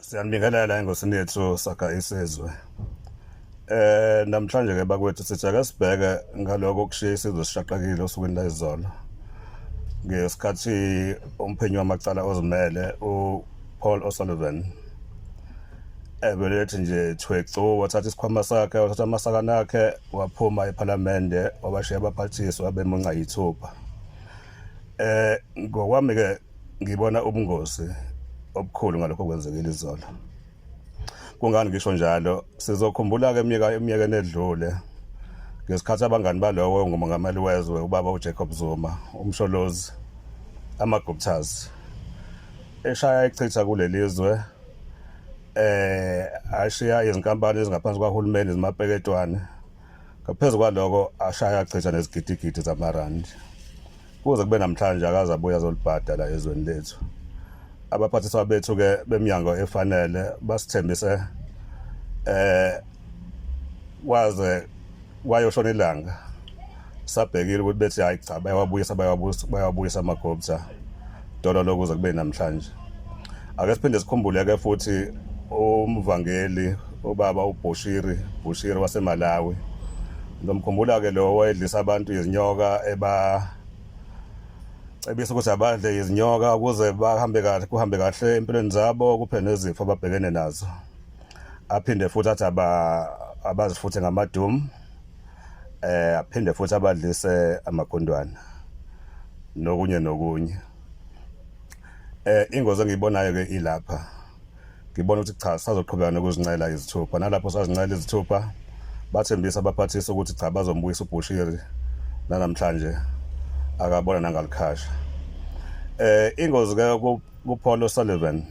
Siyanibingelela engosini yethu sakha isizwe. Namhlanje ke bakwethu sithi ake sibheke ngaloko okushiya isizwe sishaqekile osukwini la izolo. Ngesikhathi umphenyi wamacala ozimele uPaul O'Sullivan ebelethi nje thwecu wathatha isikhwama sakhe wathatha amasakana akhe waphuma ePhalamende wabashiya abaphathiswa abemunca yithupha. Ngokwami ke ngibona ubungozi obukhulu ngalokho kwenzekile izolo. Kungani ngisho njalo? Sizokhumbula ke eminyakeni edlule ngesikhathi abangani balowo ngumongameli wezwe ubaba uJacob Zuma, umsholozi, amaGuptas eshaya ichitha kuleli zwe, ashiya izinkampani ezingaphansi kwahulumeni zimapeketwane, ngaphezu kwaloko ashaya achitha nezigidigidi zamarandi. Kuze kube namhlanje akaze abuya azolibhadala ezweni lethu. Abaphathiswa bethu ke beminyango efanele basithembise waze wayoshona ilanga sabhekile ukuthi bethi hayi cha bayawabuyisa amaGupta dolo lokuze kube namhlanje. Ake siphinde sikhumbule ke futhi umvangeli ubaba uBushiri waseMalawi. Ngomkhumbula ke lo wayedlisa abantu izinyoka ebese ukuthi abadle izinyoka ukuze kuhambe kahle empilweni zabo kuphele nezifo ababhekene nazo. Aphinde futhi athi abazifuthe ngamadum, aphinde futhi abadlise amagondwana nokunye. Ingozi engiyibonayo ke ilapha. Ngibona ukuthi cha sazoqhubeka nokuzincela izithupha, nalapho sazincela izithupha bathembisa abaphathisa ukuthi cha bazombuyisa uBushiri namhlanje akabona nangalikhasha. Ingozi ke kuPaul O'Sullivan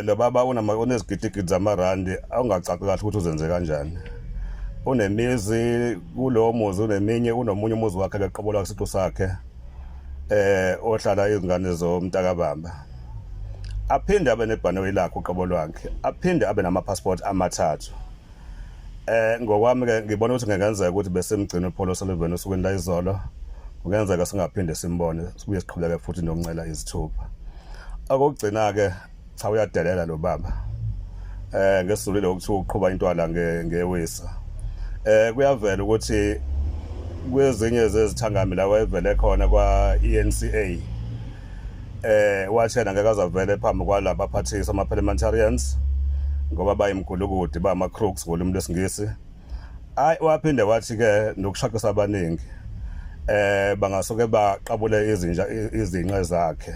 lo baba unezigidigidi zamarandi awungacaci kahle ukuthi uzenze kanjani. Unemizi kulowo muzi, unomunye umuzi wakhe eqobolwa isiqu sakhe ohlala izingane zomntakabamba. Aphinde abe nebhanoyi lakhe uqobo lwakhe, aphinde abe namapassport amathathu. Ngokwami ke ngibona ukuthi ngengenzeka ukuthi besemgcina uPaul O'Sullivan osukwini la izolo, kungenzeka singaphinde simbone sibuye siqhubeke futhi nokuncela izithupha. Akugcina ke cha uyadelela lo baba. Ngesizulu lokuthiwa uqhubha intwala ngewisa. Kuyavela ukuthi kwezinye zezithangami la wayevele khona kwa-ENCA wathena ngeke azavele phambi kwalaba baphathisa ama-parliamentarians ngoba bayimgulukude bama-crooks ngolimi lwesingisi. Waphinde wathi ke nokushaqisa abaningi bangasuke baqabule izinqa zakhe.